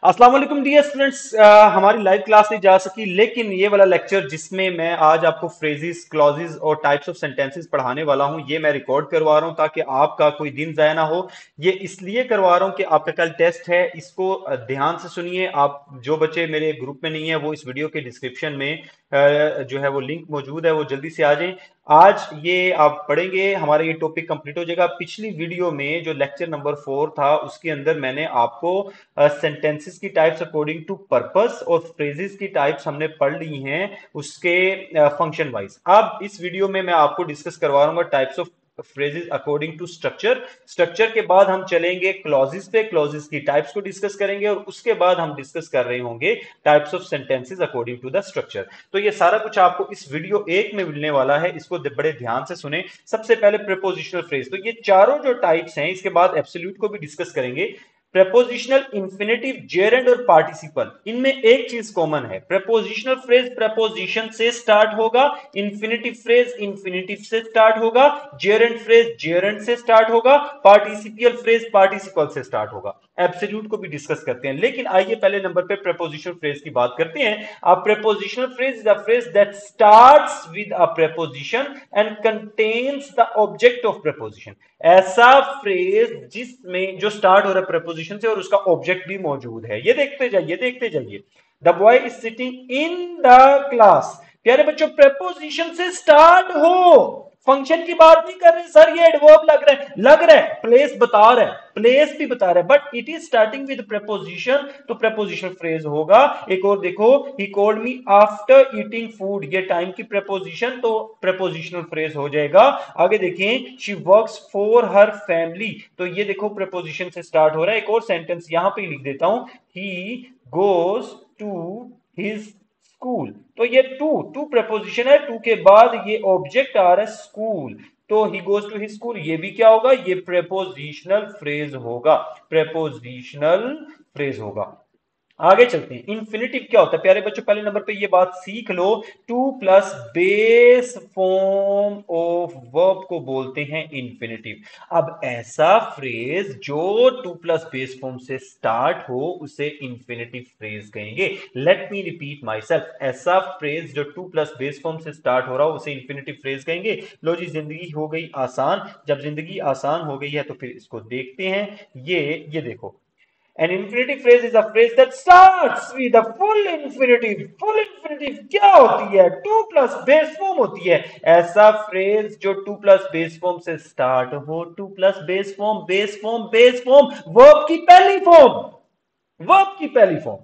अस्सलाम वालेकुम dear students. हमारी लाइव क्लास नहीं जा सकी, लेकिन ये वाला लेक्चर जिसमें मैं आज आपको फ्रेजेस, क्लॉजेस और टाइप्स ऑफ सेंटेंसेस पढ़ाने वाला हूं, ये मैं रिकॉर्ड करवा रहा हूं ताकि आपका कोई दिन जाया ना हो। ये इसलिए करवा रहा हूं कि आपका कल टेस्ट है। इसको ध्यान से सुनिए। आप जो बच्चे मेरे ग्रुप में नहीं है वो इस वीडियो के डिस्क्रिप्शन में जो है वो लिंक मौजूद है, वो जल्दी से आ जाएं। आज ये आप पढ़ेंगे, हमारा ये टॉपिक कंप्लीट हो जाएगा। पिछली वीडियो में जो लेक्चर नंबर 4 था उसके अंदर मैंने आपको सेंटेंसेस की टाइप्स अकॉर्डिंग टू पर्पस और फ्रेजेस की टाइप्स हमने पढ़ ली हैं उसके फंक्शन वाइज। अब इस वीडियो में मैं आपको डिस्कस करवा रहा हूँ types of phrases according to structure. Structure के बाद हम चलेंगे क्लॉजेस पे, क्लॉजेस की टाइप्स को डिस्कस करेंगे और उसके बाद हम डिस्कस कर रहे होंगे types of sentences according to the structure. तो ये सारा कुछ आपको इस वीडियो एक में मिलने वाला है, इसको बड़े ध्यान से सुने। सबसे पहले प्रीपोजिशनल फ्रेज, तो ये चारों जो टाइप्स हैं, इसके बाद एब्सोल्यूट को भी डिस्कस करेंगे। प्रपोजिशनल, इंफिनिटिव, जेरेंड और पार्टिसिपल, इनमें एक चीज कॉमन है। प्रपोजिशनल फ्रेज प्रपोजिशन से स्टार्ट होगा, इंफिनिटिव फ्रेज इंफिनिटिव से स्टार्ट होगा, जेरेंड फ्रेज जेरेंड से स्टार्ट होगा, पार्टिसिपियल फ्रेज पार्टिसिपल से स्टार्ट होगा। एब्सोल्यूट को भी डिस्कस करते हैं, लेकिन आइए पहले नंबर पे प्रपोजिशनल फ्रेज की बात करते हैं। A prepositional phrase is a phrase that starts with a preposition and contains the object of preposition. ऐसा फ्रेज जिसमें जो स्टार्ट हो रहा है प्रपोजिशन से और उसका ऑब्जेक्ट भी मौजूद है। ये देखते जाइए, देखते जाइए। The boy is sitting in the class. प्यारे बच्चों, प्रपोजिशन से स्टार्ट हो, फंक्शन की बात नहीं कर रहे सर, ये एडवर्ब लग रहा है, प्लेस बता रहा है, प्लेस भी बता रहा है, but it is starting with preposition, तो प्रपोजिशनल फ्रेज होगा। एक और देखो, he called me after eating food, ये टाइम की प्रपोजिशन, तो प्रपोजिशनल फ्रेज हो जाएगा। आगे देखें, she works for her family, तो ये देखो प्रपोजिशन से स्टार्ट हो रहा है। एक और सेंटेंस यहां पे लिख देता हूं, he goes to his school, तो ये टू टू प्रपोजिशन है, टू के बाद ये ऑब्जेक्ट आ रहा है स्कूल, तो he goes to his school, ये भी क्या होगा, ये प्रेपोजिशनल फ्रेज होगा, प्रेपोजिशनल फ्रेज होगा। आगे चलते हैं। इंफिनिटिव क्या होता है प्यारे बच्चों, पहले नंबर पे ये बात सीख लो। To plus base form of verb को बोलते हैं इंफिनिटिव। अब ऐसा फ्रेज जो टू प्लस बेस फॉर्म से स्टार्ट हो उसे इंफिनिटिव फ्रेज कहेंगे। Let me repeat myself, ऐसा फ्रेज जो टू प्लस बेस फॉर्म से स्टार्ट हो रहा हो उसे इंफिनिटिव फ्रेज कहेंगे। लो जी, जिंदगी हो गई आसान। जब जिंदगी आसान हो गई है तो फिर इसको देखते हैं। ये देखो, an infinitive phrase is a phrase that starts with a full infinitive। full infinitive क्या होती है, टू प्लस बेस फॉर्म होती है। ऐसा फ्रेज जो टू प्लस बेस फॉर्म से स्टार्ट हो, to plus base form, base form, base form, verb की पहली फॉर्म, वर्ब की पहली फॉर्म।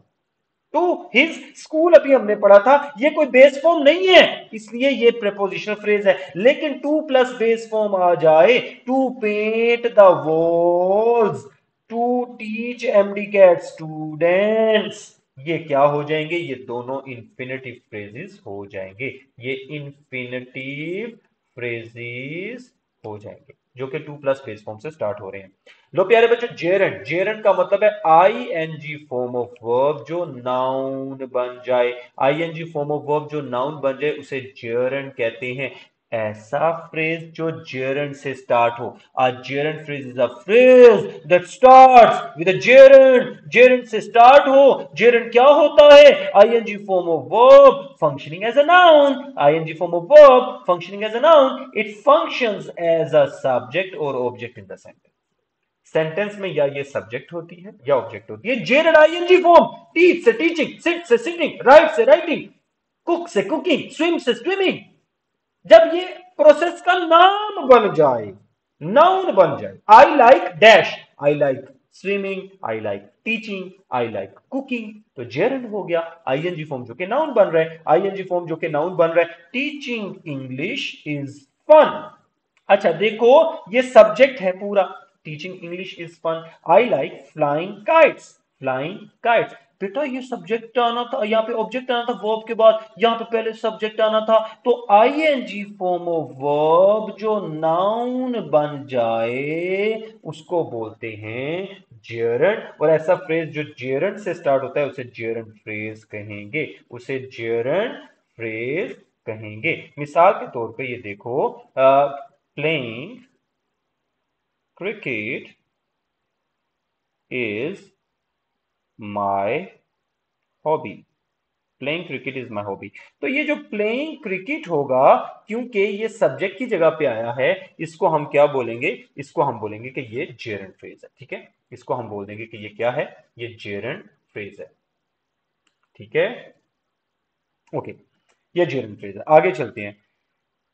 टू हिज स्कूल अभी हमने पढ़ा था, ये कोई बेस फॉर्म नहीं है, इसलिए ये प्रेपोजिशनल फ्रेज है। लेकिन टू प्लस बेस फॉर्म आ जाए, to paint the walls, to teach MD CAT students, ये क्या हो जाएंगे, ये दोनों इंफिनिटिव फ्रेजेस हो जाएंगे। ये इंफिनिटिव फ्रेजेस हो जाएंगे जो कि टू प्लस बेस फॉर्म से स्टार्ट हो रहे हैं। लो प्यारे बच्चों, जेरंड, जेरंड का मतलब है I N G form of verb जो नाउन बन जाए। I N G form of verb जो नाउन बन जाए उसे जेरंड कहते हैं। ऐसा फ्रेज जो जेरंड से स्टार्ट हो। A gerund phrase is a phrase that starts with a gerund, gerund से स्टार्ट हो। जेरंड क्या होता है, ING form of verb functioning as a noun, ing form of verb functioning as a noun, it functions as a subject or object in the sentence। Sentence में या ये subject होती है या ऑब्जेक्ट होती है। जेरेड आईएनजी फॉर्म, टीच से teaching, seat से सिटिंग, राइट से राइटिंग, कुक से कुकिंग, स्विम से स्विमिंग। जब ये प्रोसेस का नाम बन जाए, नाउन बन जाए, I like dash, I like swimming, I like teaching, I like cooking, तो जेरेंड हो गया। आईएनजी फॉर्म जो कि नाउन बन रहा है, आईएनजी फॉर्म जो कि नाउन बन रहा है, टीचिंग इंग्लिश इज फन। अच्छा देखो, ये सब्जेक्ट है पूरा, teaching English is fun. I like flying kites, flying kites. बेटा ये सब्जेक्ट आना था, यहाँ पे ऑब्जेक्ट आना था वर्ब के बाद, यहाँ पे पहले सब्जेक्ट आना था, तो आईएनजी फॉर्म ऑफ वर्ब जो नाउन बन जाए उसको बोलते हैं जेरंड। और ऐसा फ्रेज जो जेरंड से स्टार्ट होता है उसे जेरंड फ्रेज कहेंगे, उसे जेरंड फ्रेज कहेंगे। मिसाल के तौर पे ये देखो, playing cricket is my hobby, playing cricket is my hobby. तो ये जो प्लेइंग क्रिकेट होगा, क्योंकि ये सब्जेक्ट की जगह पे आया है, इसको हम क्या बोलेंगे, इसको हम बोलेंगे कि ये जेरंड फ्रेज है। ठीक है, इसको हम बोल देंगे कि ये क्या है, ये जेरंड फ्रेज है। ठीक है, ओके, ये जेरंड फ्रेज है। आगे चलते हैं।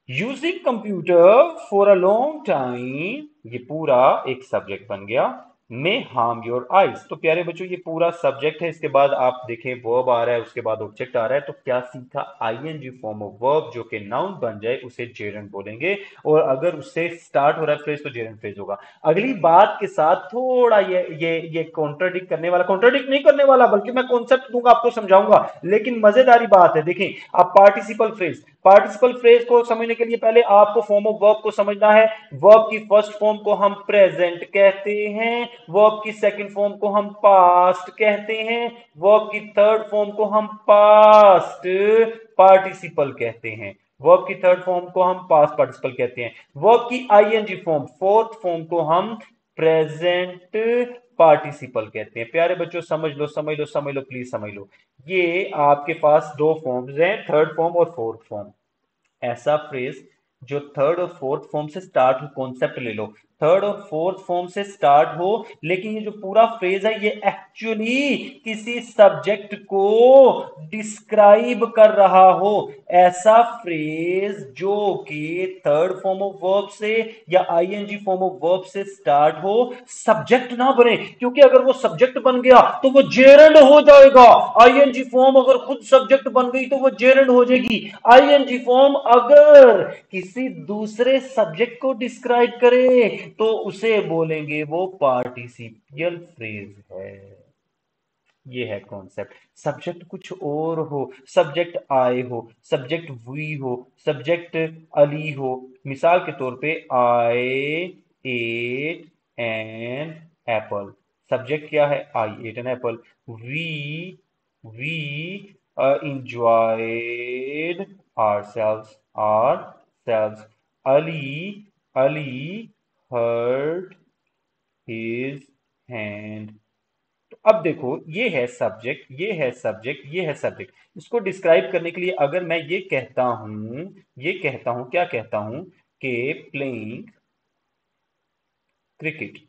Using computer for a long time, ये पूरा एक सब्जेक्ट बन गया। मे हार्म योर आइज, तो प्यारे बच्चों ये पूरा सब्जेक्ट है। इसके बाद आप देखें वर्ब आ रहा है, उसके बाद ऑब्जेक्ट आ रहा है, तो क्या सीखा, आईएनजी फॉर्म ऑफ वर्ब जो कि नाउन बन जाए उसे जेरंड बोलेंगे, और अगर उससे स्टार्ट हो रहा है फ्रेज तो जेरंड फ्रेज होगा। अगली बात के साथ थोड़ा ये कॉन्ट्राडिक्ट करने वाला, कॉन्ट्राडिक्ट नहीं करने वाला, बल्कि मैं कॉन्सेप्ट दूंगा, आपको समझाऊंगा, लेकिन मजेदारी बात है। देखें, अब पार्टिसिपल फ्रेज, पार्टिसिपल फ्रेज को समझने के लिए पहले आपको फॉर्म ऑफ वर्ब को समझना है। वर्ब की फर्स्ट फॉर्म को हम प्रेजेंट कहते हैं, वर्ब की सेकंड फॉर्म को हम पास्ट कहते हैं, वर्ब की थर्ड फॉर्म को हम पास्ट पार्टिसिपल कहते हैं, वर्ब की थर्ड फॉर्म को हम पास्ट पार्टिसिपल कहते हैं, वर्ब की आईएनजी फॉर्म फोर्थ फॉर्म को हम प्रेजेंट पार्टिसिपल कहते हैं। प्यारे बच्चों समझ लो समझ लो समझ लो, प्लीज समझ लो। ये आपके पास दो फॉर्म्स हैं, थर्ड फॉर्म और फोर्थ फॉर्म। ऐसा फ्रेज जो थर्ड और फोर्थ फॉर्म से स्टार्ट हो, कॉन्सेप्ट ले लो, थर्ड और फोर्थ फॉर्म से स्टार्ट हो, लेकिन ये जो पूरा फ्रेज है ये एक्चुअली किसी सब्जेक्ट को डिस्क्राइब कर रहा हो। ऐसा फ्रेज जो कि थर्ड फॉर्म ऑफ वर्ब से या आईएनजी फॉर्म ऑफ वर्ब से स्टार्ट हो, सब्जेक्ट ना बने, क्योंकि अगर वो सब्जेक्ट बन गया तो वो जेरंड हो जाएगा। आईएनजी फॉर्म अगर खुद सब्जेक्ट बन गई तो वो जेरंड हो जाएगी। आईएनजी फॉर्म अगर किसी दूसरे सब्जेक्ट को डिस्क्राइब करे तो उसे बोलेंगे वो पार्टिसिपियल फ्रेज है। ये है कॉन्सेप्ट। सब्जेक्ट कुछ और हो, सब्जेक्ट आए हो, सब्जेक्ट वी हो, सब्जेक्ट अली हो, मिसाल के तौर पे I ate an apple, subject क्या है, I ate an apple. We we enjoyed ourselves, Ali Ali hurt his hand। अब देखो, ये है सब्जेक्ट, ये है सब्जेक्ट, ये है सब्जेक्ट। इसको डिस्क्राइब करने के लिए अगर मैं ये कहता हूं, ये कहता हूं, क्या कहता हूं कि प्लेइंग क्रिकेट।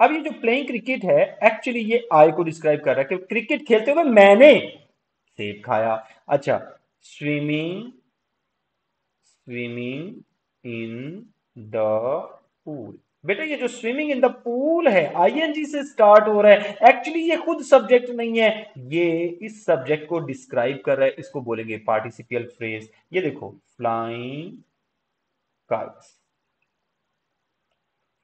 अब ये जो प्लेइंग क्रिकेट है, एक्चुअली ये आई को डिस्क्राइब कर रहा है कि क्रिकेट खेलते हुए मैंने सेब खाया। अच्छा, swimming swimming in the pool. बेटा ये जो स्विमिंग इन द पूल है, आईएनजी से स्टार्ट हो रहा है, एक्चुअली ये खुद सब्जेक्ट नहीं है, ये इस सब्जेक्ट को डिस्क्राइब कर रहा है, इसको बोलेंगे पार्टिसिपियल फ्रेज। ये देखो, फ्लाइंग काइट्स,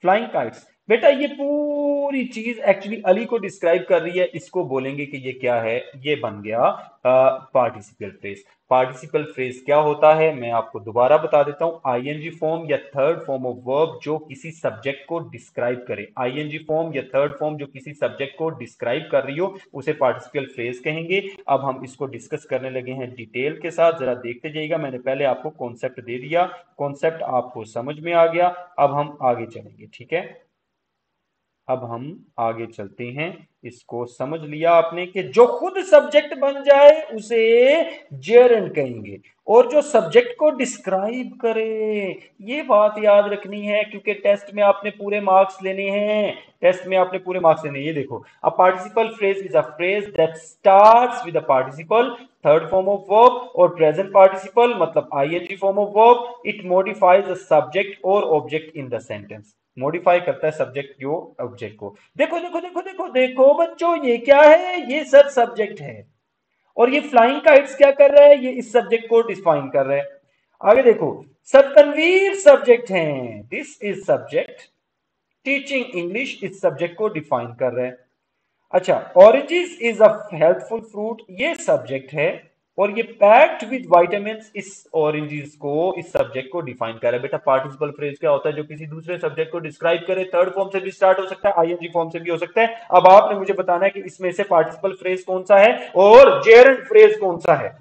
फ्लाइंग काइट्स। बेटा ये पूरी चीज एक्चुअली अली को डिस्क्राइब कर रही है, इसको बोलेंगे कि ये क्या है, ये बन गया पार्टिसिपल फ्रेज। पार्टिसिपल फ्रेज क्या होता है, मैं आपको दोबारा बता देता हूं, आईएनजी फॉर्म या थर्ड फॉर्म ऑफ वर्ब जो किसी सब्जेक्ट को डिस्क्राइब करे, आईएनजी फॉर्म या थर्ड फॉर्म जो किसी सब्जेक्ट को डिस्क्राइब कर रही हो उसे पार्टिसिपल फ्रेज कहेंगे। अब हम इसको डिस्कस करने लगे हैं डिटेल के साथ, जरा देखते जाइएगा। मैंने पहले आपको कॉन्सेप्ट दे दिया, कॉन्सेप्ट आपको समझ में आ गया, अब हम आगे चलेंगे। ठीक है, अब हम आगे चलते हैं। इसको समझ लिया आपने कि जो खुद सब्जेक्ट बन जाए उसे जेरंड कहेंगे, और जो सब्जेक्ट को डिस्क्राइब करे, ये बात याद रखनी है, क्योंकि टेस्ट में आपने पूरे मार्क्स लेने हैं, टेस्ट में आपने पूरे मार्क्स लेने हैं। ये देखो, a participle phrase is a phrase that starts with a participle, third form of verb, और प्रेजेंट पार्टिसिपल मतलब ING form of verb. It modifies the subject और object in the sentence, modify करता है subject जो object को। देखो देखो देखो देखो देखो बच्चों, ये क्या है, ये सब सब्जेक्ट है, और ये फ्लाइंग काइट्स क्या कर रहा है, ये इस सब्जेक्ट को डिफाइन कर रहा है। आगे देखो, सतनवीर सब्जेक्ट हैं, this is subject, teaching English इस सब्जेक्ट को डिफाइन कर रहा है। अच्छा, oranges is a healthful fruit, ये सब्जेक्ट है, और ये पैक्ड विद विटामिन इस ऑरेंजेस को, इस सब्जेक्ट को डिफाइन कर रहा है। बेटा पार्टिसिपल फ्रेज क्या होता है, जो किसी दूसरे सब्जेक्ट को डिस्क्राइब करे, थर्ड फॉर्म से भी स्टार्ट हो सकता है, आईएनजी फॉर्म से भी हो सकता है। अब आपने मुझे बताना है कि इसमें से पार्टिसिपल फ्रेज कौन सा है और जेरंड फ्रेज कौन सा है।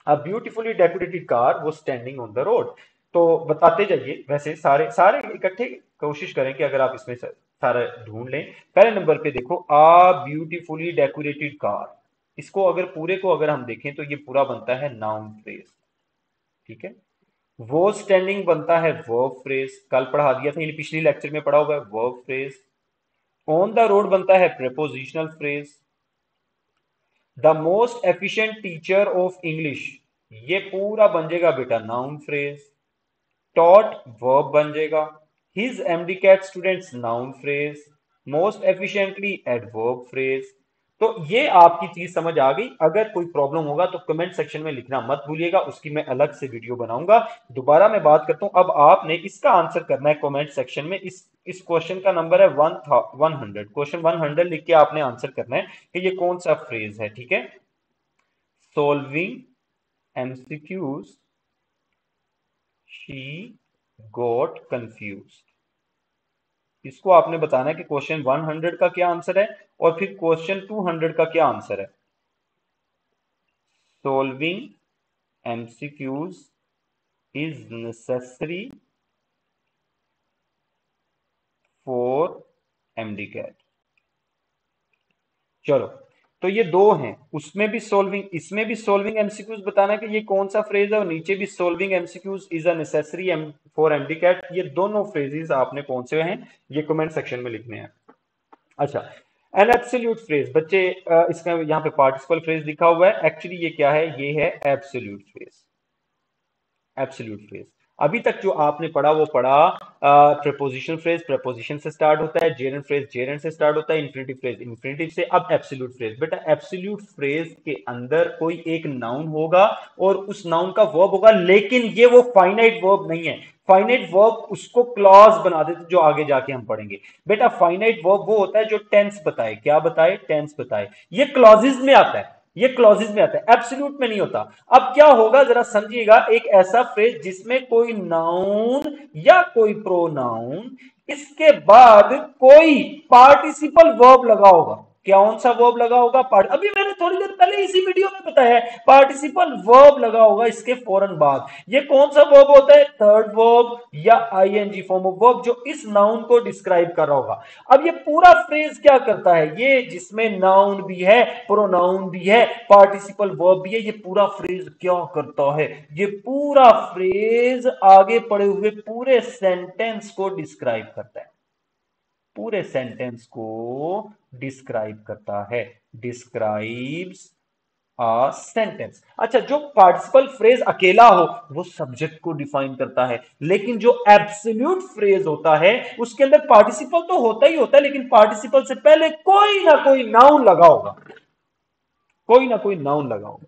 अ ब्यूटीफुली डेकोरेटेड कार वो स्टैंडिंग ऑन द रोड। तो बताते जाइए, वैसे सारे सारे इकट्ठे कोशिश करें कि अगर आप इसमें सारा ढूंढ लें। पहले नंबर पे देखो, आ ब्यूटीफुली डेकोरेटेड कार। इसको अगर पूरे को अगर हम देखें तो ये पूरा बनता है नाउन फ्रेज, ठीक है। वो स्टैंडिंग बनता है वर्ब फ्रेज, कल पढ़ा दिया था, ये पिछली लेक्चर में पढ़ा हुआ है verb phrase. On the road बनता है prepositional phrase. The most efficient teacher of English, ये पूरा बन जाएगा बेटा नाउन फ्रेज। टॉट वर्ब बन जाएगा। His MD CAT students noun phrase. Most efficiently adverb phrase. तो ये आपकी चीज समझ आ गई। अगर कोई प्रॉब्लम होगा तो कमेंट सेक्शन में लिखना मत भूलिएगा, उसकी मैं अलग से वीडियो बनाऊंगा। दोबारा मैं बात करता हूं, अब आपने इसका आंसर करना है कमेंट सेक्शन में। इस क्वेश्चन का नंबर है 100, क्वेश्चन 100 लिख के आपने आंसर करना है कि ये कौन सा फ्रेज है, ठीक है। Solving MCQs, she got confuse. इसको आपने बताना है कि क्वेश्चन 100 का क्या आंसर है और फिर क्वेश्चन 200 का क्या आंसर है। Solving MCQs is necessary for MD CAT. चलो, तो ये दो हैं, उसमें भी सॉल्विंग, इसमें भी सॉल्विंग एमसीक्यूज बताना है कि ये कौन सा फ्रेज है, और नीचे भी solving MCQs is a necessary for MD CAT. ये दोनों फ्रेजेस आपने कौन से हैं ये कमेंट सेक्शन में लिखने हैं। अच्छा, एन एब्सोल्यूट फ्रेज बच्चे, इसका यहाँ पे पार्टिसिपल फ्रेज लिखा हुआ है, एक्चुअली ये क्या है, ये है एब्सोल्यूट फ्रेज। एब्सोल्यूट फ्रेज, अभी तक जो आपने पढ़ा वो पढ़ा प्रपोजिशन फ्रेज प्रपोजिशन से स्टार्ट होता है, जेरंड फ्रेज जेरंड से स्टार्ट होता है, इन्फिनिटिव फ्रेज इन्फिनिटिव से। अब एब्सोल्यूट फ्रेज, बेटा एब्सोल्यूट फ्रेज के अंदर कोई एक नाउन होगा और उस नाउन का वर्ब होगा, लेकिन ये वो फाइनाइट वर्ब नहीं है। फाइनाइट वर्ब उसको क्लॉज बना देते जो आगे जाके हम पढ़ेंगे। बेटा फाइनाइट वर्ब वो होता है जो टेंस बताए, क्या बताए, टेंस बताए। ये क्लॉजेज में आता है, ये क्लॉजेज में आता है, एब्सोल्यूट में नहीं होता। अब क्या होगा जरा समझिएगा, एक ऐसा फ्रेज जिसमें कोई नाउन या कोई प्रोनाउन, इसके बाद कोई पार्टिसिपल वर्ब लगा होगा। कौन सा वर्ब लगा होगा, पार्ट, अभी मैंने थोड़ी देर पहले इसी वीडियो में बताया है, पार्टिसिपल वर्ब लगा होगा इसके फौरन बाद। ये कौन सा वर्ब होता है, थर्ड वर्ब या आईएनजी फॉर्म ऑफ वर्ब जो इस नाउन को डिस्क्राइब कर रहा होगा। अब ये पूरा फ्रेज क्या करता है, ये जिसमें नाउन भी है, प्रोनाउन भी है, पार्टिसिपल वर्ब भी है, ये पूरा फ्रेज क्या करता है, ये पूरा फ्रेज आगे पड़े हुए पूरे सेंटेंस को डिस्क्राइब करता है, पूरे सेंटेंस को डिस्क्राइब करता है, डिस्क्राइब्स अ सेंटेंस। अच्छा, जो पार्टिसिपल फ्रेज अकेला हो वो सब्जेक्ट को डिफाइन करता है, लेकिन जो एब्सोल्यूट फ्रेज होता है उसके अंदर पार्टिसिपल तो होता ही होता है, लेकिन पार्टिसिपल से पहले कोई ना कोई नाउन लगा होगा, कोई ना कोई नाउन लगा होगा,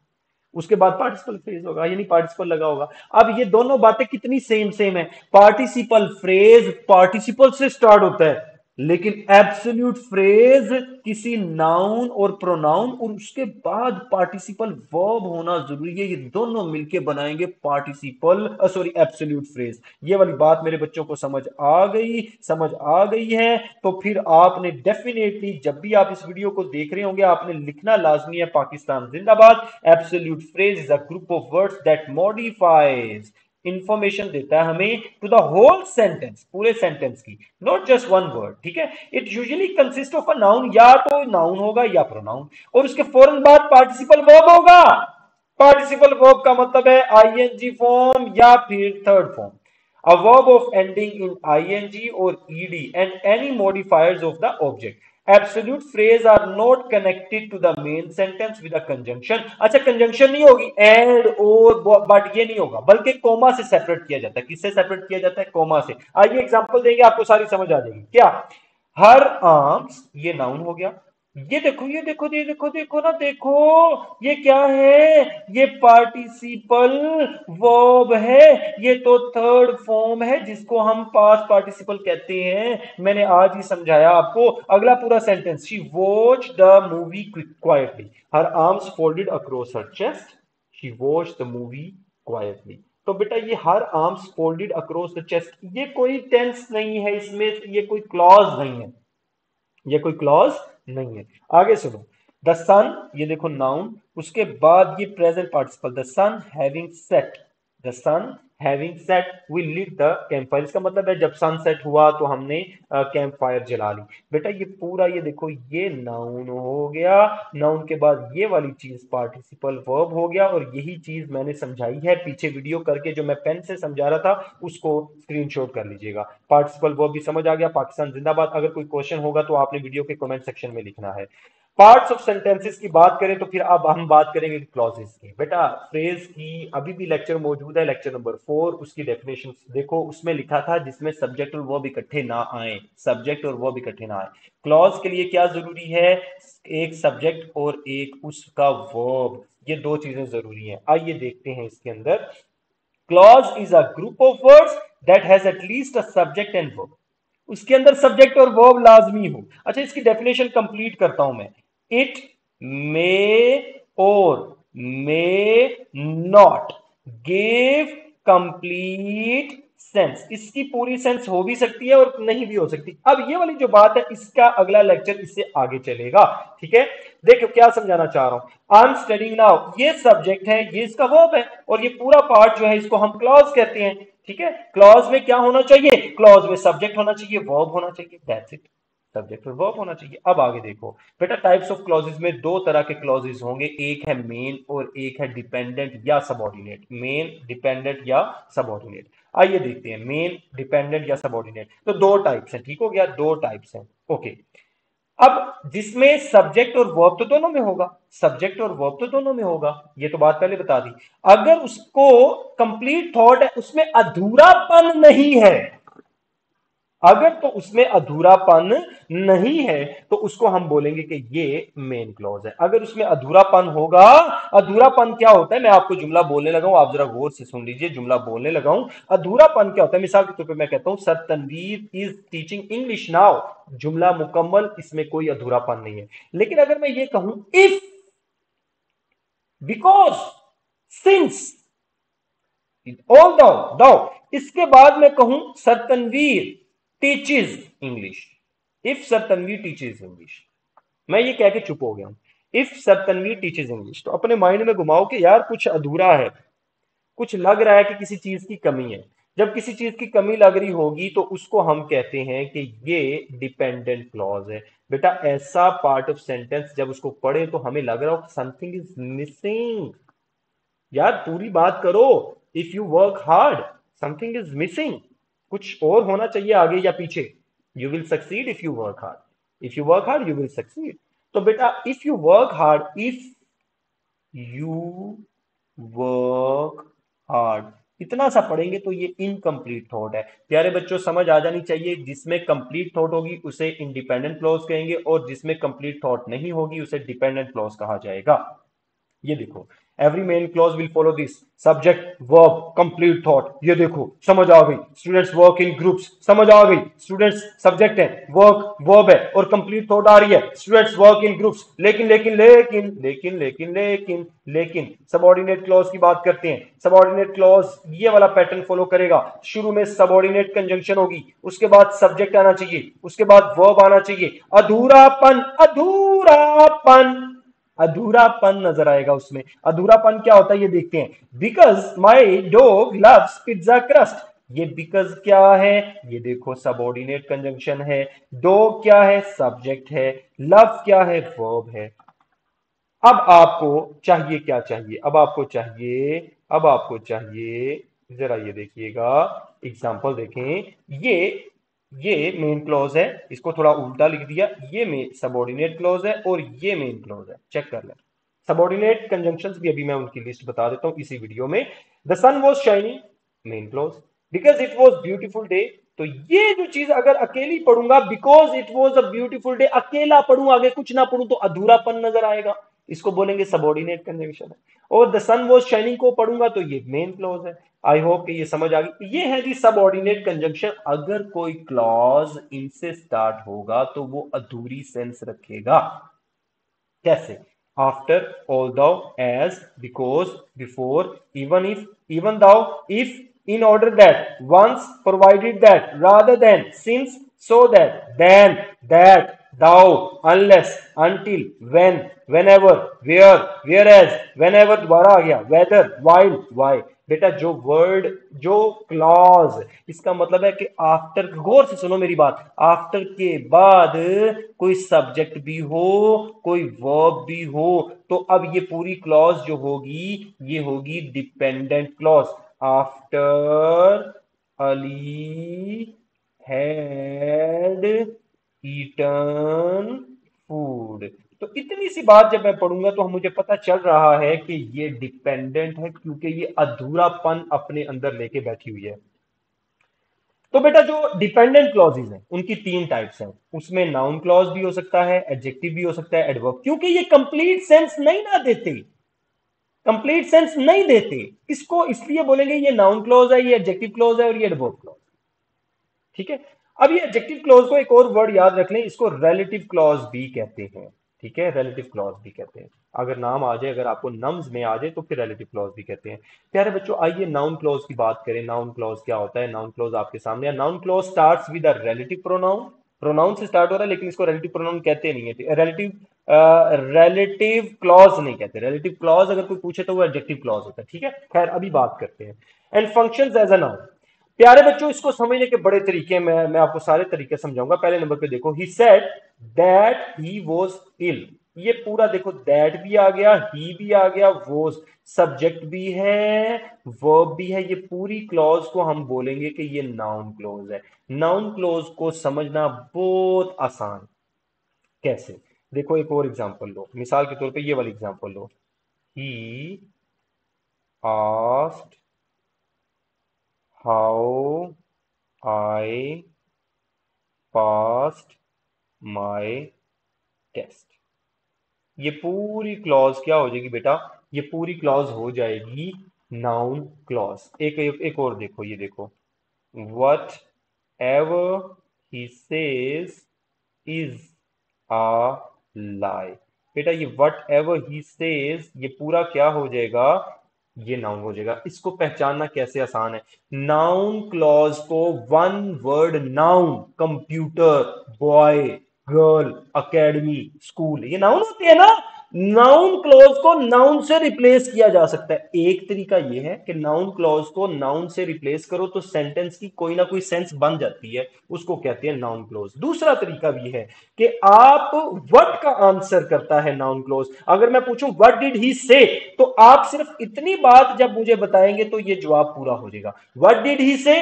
उसके बाद पार्टिसिपल फ्रेज होगा, यानी पार्टिसिपल लगा होगा। अब ये दोनों बातें कितनी सेम सेम है, पार्टिसिपल फ्रेज पार्टिसिपल से स्टार्ट होता है, लेकिन एब्सोल्यूट फ्रेज किसी नाउन और प्रोनाउन और उसके बाद पार्टिसिपल वर्ब होना जरूरी है, ये दोनों मिलके बनाएंगे पार्टिसिपल, सॉरी एब्सोल्यूट फ्रेज। ये वाली बात मेरे बच्चों को समझ आ गई, समझ आ गई है। तो फिर आपने डेफिनेटली जब भी आप इस वीडियो को देख रहे होंगे आपने लिखना लाजमी है पाकिस्तान जिंदाबाद। Absolute phrase is a group of words that modifies, information देता है हमें टू द होल सेंटेंस, पूरे सेंटेंस की, नॉट जस्ट वन वर्ड, ठीक है। It usually consist of a noun, या तो नाउन होगा या प्रोनाउन, और उसके फौरन बाद पार्टिसिपल वर्ब होगा। पार्टिसिपल वर्ब का मतलब है आईएनजी फॉर्म या फिर third form, a verb of ending in ing or ed and any modifiers of the object. Absolute phrase are not connected to the main sentence with a conjunction. अच्छा, conjunction नहीं होगी, and और but ये नहीं होगा, बल्कि coma से separate किया जाता है। किससे सेपरेट किया जाता है, कोमा से। आइए एग्जांपल देंगे, आपको सारी समझ आ जाएगी। क्या, हर आर्म्स, ये नाउन हो गया, ये देखो ये देखो ये देखो देखो ना देखो, ये क्या है, ये पार्टिसिपल वर्ब है, ये तो थर्ड फॉर्म है जिसको हम पास्ट पार्टिसिपल कहते हैं, मैंने आज ही समझाया आपको। अगला पूरा sentence, she watch the movie quietly, her arms folded across her chest, she watch the movie quietly. तो बेटा ये her arms folded across the chest, ये कोई टेंस नहीं है इसमें, ये कोई क्लॉज नहीं है, ये कोई क्लॉज नहीं है। आगे सुनो, द सन, ये देखो नाउन, उसके बाद ये present participle, the sun having set, the sun having set we lit the campfire, इसका मतलब है जब सन सेट हुआ तो हमने कैंप फायर जला ली। बेटा ये पूरा ये देखो ये नाउन हो गया, नाउन के बाद ये वाली चीज पार्टिसिपल वर्ब हो गया, और यही चीज मैंने समझाई है पीछे वीडियो करके, जो मैं पेन से समझा रहा था उसको स्क्रीनशॉट कर लीजिएगा। पार्टिसिपल वर्ब भी समझ आ गया, पाकिस्तान जिंदाबाद। अगर कोई क्वेश्चन होगा तो आपने वीडियो के कमेंट सेक्शन में लिखना है। पार्ट्स ऑफ सेंटेंसेस की बात करें तो फिर अब हम बात करेंगे क्लॉजेस की। बेटा फ्रेज की अभी भी लेक्चर मौजूद है, लेक्चर नंबर 4, उसकी डेफिनेशन देखो, उसमें लिखा था जिसमें सब्जेक्ट और वर्ब इकट्ठे ना आए, सब्जेक्ट और वर्ब इकट्ठे ना आए। क्लॉज के लिए क्या जरूरी है, एक सब्जेक्ट और एक उसका वर्ब, ये दो चीजें जरूरी हैं। आइए देखते हैं इसके अंदर। Clause is a group of words that has at least a subject and verb, उसके अंदर सब्जेक्ट और वर्ब लाजमी हो। अच्छा इसकी डेफिनेशन कंप्लीट करता हूं मैं। इट मे और may not give complete sense, इसकी पूरी सेंस हो भी सकती है और नहीं भी हो सकती। अब ये वाली जो बात है इसका अगला लेक्चर इससे आगे चलेगा, ठीक है। देखो क्या समझाना चाह रहा हूं, आई एम स्टडीइंग नाउ, ये सब्जेक्ट है, ये इसका वर्ब है, और ये पूरा पार्ट जो है इसको हम क्लॉज कहते हैं, ठीक है। क्लॉज में क्या होना चाहिए, क्लॉज में सब्जेक्ट होना चाहिए, वर्ब होना चाहिए, दैट्स इट, सब्जेक्ट और वर्ब होना चाहिए। अब आगे देखो बेटा, टाइप्स ऑफ क्लॉजेस में दो तरह के क्लॉजेस होंगे, एक है मेन और एक है डिपेंडेंट या सबऑर्डिनेट। मेन, डिपेंडेंट या सबऑर्डिनेट। आइए देखते हैं मेन, डिपेंडेंट या सबऑर्डिनेट। तो दो टाइप्स हैं, ठीक हो गया, दो टाइप्स हैं, ओके। अब जिसमें सब्जेक्ट और वर्ब तो दोनों में होगा, सब्जेक्ट और वर्ब तो दोनों में होगा, ये तो बात पहले बता दी। अगर उसको कंप्लीट थॉट है, उसमें अधूरापन नहीं है, अगर तो उसमें अधूरापन नहीं है तो उसको हम बोलेंगे कि ये मेन क्लॉज है। अगर उसमें अधूरापन होगा, अधूरापन क्या होता है, मैं आपको जुमला बोलने लगा हूं, आप जरा गौर से सुन लीजिए, जुमला बोलने लगा हूं। अधूरापन क्या होता है, मिसाल के तौर पे मैं कहता हूं sir Tanveer is teaching English now, जुमला मुकम्मल, इसमें कोई अधूरापन नहीं है। लेकिन अगर मैं ये कहूं इफ, बिकॉज, सिंस, ऑल दो दो, इसके बाद मैं कहूं sir Tanveer teaches English, if sir Tanveer teaches English, मैं ये कह के चुप हो गया हूं, if sir Tanveer teaches English, तो अपने माइंड में घुमाओ कि यार कुछ अधूरा है, कुछ लग रहा है कि किसी चीज की कमी है। जब किसी चीज की कमी लग रही होगी तो उसको हम कहते हैं कि ये डिपेंडेंट क्लॉज है। बेटा ऐसा पार्ट ऑफ सेंटेंस जब उसको पढ़े तो हमें लग रहा हो समथिंग इज मिसिंग, यार पूरी बात करो, if you work hard something is missing, कुछ और होना चाहिए आगे या पीछे। You will succeed if you work hard, if you work hard you will succeed. तो बेटा if you work hard, if you work hard, इतना सा पढ़ेंगे तो ये इनकम्प्लीट थॉट है। प्यारे बच्चों समझ आ जानी चाहिए, जिसमें कंप्लीट थॉट होगी उसे इंडिपेंडेंट क्लॉज कहेंगे, और जिसमें कंप्लीट थॉट नहीं होगी उसे डिपेंडेंट क्लॉज कहा जाएगा। ये देखो, every main clause will follow this, subject verb complete thought, ये देखो समझ आ गई। स्टूडेंट्स वर्क इन ग्रुप्स, समझ आ गई। स्टूडेंट्स सब्जेक्ट है, वर्क वर्ब है, और कंप्लीट थॉट आ रही है, स्टूडेंट्स वर्क इन ग्रुप्स। लेकिन लेकिन लेकिन लेकिन लेकिन लेकिन लेकिन सबऑर्डिनेट क्लॉज की बात करते हैं। सबऑर्डिनेट क्लॉज ये वाला पैटर्न फॉलो करेगा, शुरू में सबऑर्डिनेट कंजंक्शन होगी, उसके बाद सब्जेक्ट आना चाहिए, उसके बाद वर्ब आना चाहिए। अधूरापन, अधूरापन, अधूरापन नजर आएगा उसमें। अधूरापन क्या होता है ये देखते हैं। Because my dog loves pizza crust, ये बिकॉज क्या है, ये देखो सबऑर्डिनेट कंजंक्शन है। डॉग क्या है, सब्जेक्ट है। लव क्या है, वर्ब है। अब आपको चाहिए क्या चाहिए, अब आपको चाहिए, अब आपको चाहिए, जरा ये देखिएगा, एग्जांपल देखें। ये मेन क्लॉज है, इसको थोड़ा उल्टा लिख दिया, ये मेन सबऑर्डिनेट क्लॉज है और ये मेन क्लॉज है, चेक कर लें। सबऑर्डिनेट कंजंक्शंस भी अभी मैं उनकी लिस्ट बता देता हूं इसी वीडियो में। The sun was shining, main clause. Because it was beautiful day, तो ये जो चीज अगर अकेली पढ़ूंगा, because it was a beautiful day, अकेला पढ़ूं आगे कुछ ना पढ़ूं तो अधूरापन नजर आएगा, इसको बोलेंगे सबऑर्डिनेट कंजंक्शन है। और द सन वॉज शाइनिंग को पढ़ूंगा तो ये मेन क्लॉज है। आई होप कि ये समझ आ गई। ये है जी सबऑर्डिनेट कंजंक्शन। अगर कोई क्लॉज इनसे स्टार्ट होगा तो वो अधूरी सेंस रखेगा। कैसे, after, although, as, because, before, even if, even though, if, in order that, once, provided that, rather than, since, so that, then, that, thou, unless, until, when, whenever, where, whereas, whenever दोबारा आ गया, whether, while, why, बेटा जो word, जो clause, इसका मतलब है कि after, गौर से सुनो मेरी बात, आफ्टर के बाद कोई सब्जेक्ट भी हो, कोई वर्ब भी हो, तो अब ये पूरी क्लॉज जो होगी ये होगी dependent clause. After Ali had eaten food. तो इतनी सी बात जब मैं पढ़ूंगा तो मुझे पता चल रहा है कि ये डिपेंडेंट है, क्योंकि ये अधूरापन अपने अंदर लेके बैठी हुई है। तो बेटा जो डिपेंडेंट क्लॉजेज हैं उनकी तीन टाइप्स हैं, उसमें नाउन क्लॉज भी हो सकता है, एडजेक्टिव भी हो सकता है, एडवर्ब, क्योंकि ये कंप्लीट सेंस नहीं ना देते, कंप्लीट सेंस नहीं देते, इसको इसलिए बोलेंगे ये नाउन क्लॉज है, ये एडजेक्टिव क्लॉज है और ये एडवर्ब क्लॉज। ठीक है। अब ये एडजेक्टिव क्लॉज को एक और वर्ड याद रख लें, इसको रिलेटिव क्लॉज भी कहते हैं। ठीक है, रिलेटिव क्लॉज भी कहते हैं। अगर नाम आ जाए, अगर आपको नम्स में आ जाए तो फिर रिलेटिव क्लॉज भी कहते हैं। प्यारे बच्चों आइए नाउन क्लॉज की बात करें। नाउन क्लॉज क्या होता है? नाउन क्लॉज आपके सामने है। Noun clause starts with a relative pronoun, pronoun से स्टार्ट हो रहा है लेकिन इसको रिलेटिव प्रोनाउन कहते नहीं है। रिलेटिव रिलेटिव क्लॉज नहीं कहते। रिलेटिव क्लॉज अगर कोई पूछे तो वो एडजेक्टिव क्लॉज होता है। ठीक है, खैर अभी बात करते हैं। And functions as a noun. प्यारे बच्चों इसको समझने के बड़े तरीके, मैं आपको सारे तरीके समझाऊंगा। पहले नंबर पे देखो, he said that he was ill. ये पूरा देखो, दैट भी आ गया, ही भी आ गया, वॉज सब्जेक्ट भी है, वर्ब भी है। ये पूरी क्लॉज को हम बोलेंगे कि ये नाउन क्लॉज है। नाउन क्लॉज को समझना बहुत आसान। कैसे? देखो एक और एग्जांपल लो, मिसाल के तौर पे ये वाली एग्जांपल लो। He asked how I passed my test. ये पूरी क्लॉज क्या हो जाएगी बेटा? ये पूरी क्लॉज हो जाएगी नाउन क्लॉज। एक और देखो, ये देखो, whatever he says is a lie. बेटा ये वट एवर ही सेज, ये पूरा क्या हो जाएगा? ये नाउन हो जाएगा। इसको पहचानना कैसे आसान है। नाउन क्लॉज को one word noun, computer, boy, girl, academy, school, ये नाउन होते हैं ना। नाउन क्लॉज को नाउन से रिप्लेस किया जा सकता है। एक तरीका यह है कि नाउन क्लॉज को नाउन से रिप्लेस करो तो सेंटेंस की कोई ना कोई सेंस बन जाती है, उसको कहते हैं नाउन क्लॉज। दूसरा तरीका भी है कि आप व्हाट का आंसर करता है नाउन क्लॉज। अगर मैं पूछूं व्हाट डिड ही से, तो आप सिर्फ इतनी बात जब मुझे बताएंगे तो ये जवाब पूरा हो जाएगा। What did he say?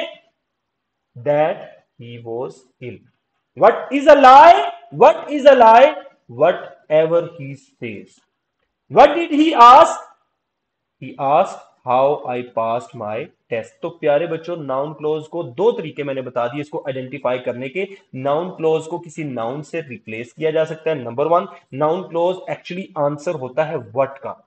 That he was ill. What is a lie? What is a lie? Whatever he says. What did he ask? He ask how I passed my test. तो प्यारे बच्चों noun close को दो तरीके मैंने बता दिए इसको आइडेंटिफाई करने के। नाउन क्लोज को किसी नाउन से रिप्लेस किया जा सकता है, number one. Noun close actually answer होता है व्हाट का,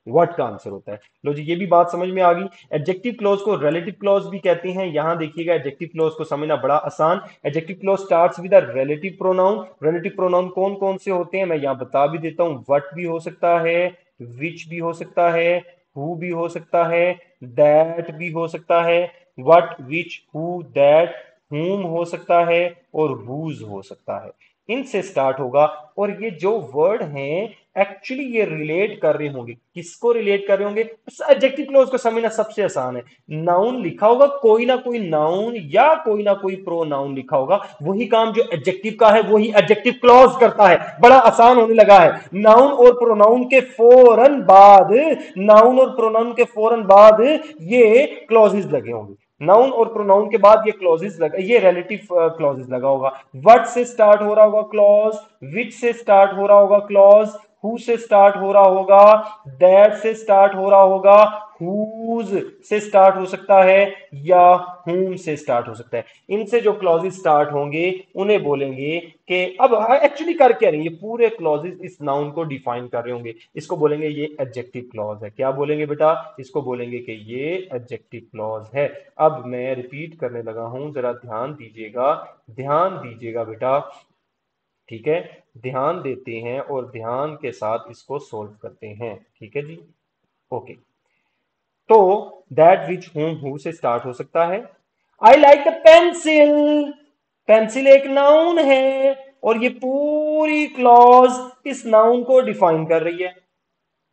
व्हाट का आंसर होता है। लो जी, ये भी बात समझ में आ गई। एडजेक्टिव क्लोज को रिलेटिव क्लोज भी कहते हैं। यहां देखिएगा एडजेक्टिव क्लोज को समझना बड़ा आसान। Adjective close starts with a relative pronoun. Relative pronoun कौन कौन से होते हैं मैं यहां बता भी देता हूं। व्हाट भी हो सकता है, विच भी हो सकता है, हु भी हो सकता है, दैट भी हो सकता है। व्हाट, विच, हु, दैट, हुम हो सकता है और हुज हो सकता है। इनसे स्टार्ट होगा। और ये जो वर्ड हैं एक्चुअली ये रिलेट कर रहे होंगे, किसको रिलेट कर रहे होंगे? एडजेक्टिव क्लोज को समझना सबसे आसान है। नाउन लिखा होगा, कोई ना कोई नाउन या कोई ना कोई प्रो नाउन लिखा होगा, वही काम जो एडजेक्टिव का है वही एडजेक्टिव क्लोज करता है। बड़ा आसान होने लगा है। नाउन और प्रोनाउन के फौरन बाद, नाउन और प्रोनाउन के फौरन बाद ये क्लॉजेस लगे होंगे। नाउन और प्रोनाउन के बाद ये क्लॉजेस लगा, ये रिलेटिव क्लॉजेस लगा होगा। व्हाट से स्टार्ट हो रहा होगा क्लॉज, विच से स्टार्ट हो रहा होगा क्लॉज, हु से स्टार्ट हो रहा होगा, दैट से स्टार्ट हो रहा होगा, हुज से स्टार्ट हो सकता है या हुम से स्टार्ट हो सकता है। इनसे जो क्लॉजेस स्टार्ट होंगे उन्हें बोलेंगे कि अब एक्चुअली कर क्या रहे हैं, ये पूरे क्लॉजेस इस नाउन को डिफाइन कर रहे होंगे, इसको बोलेंगे ये एडजेक्टिव क्लॉज है। क्या बोलेंगे बेटा? इसको बोलेंगे कि ये एडजेक्टिव क्लॉज है। अब मैं रिपीट करने लगा हूं, जरा ध्यान दीजिएगा, दैट बेटा। ठीक है, ध्यान देते हैं और ध्यान के साथ इसको सोल्व करते हैं। ठीक है जी, ओके। तो दैट विच होम हु से स्टार्ट हो सकता है। I like the pencil. Pencil एक नाउन है और ये पूरी क्लॉज इस नाउन को डिफाइन कर रही है।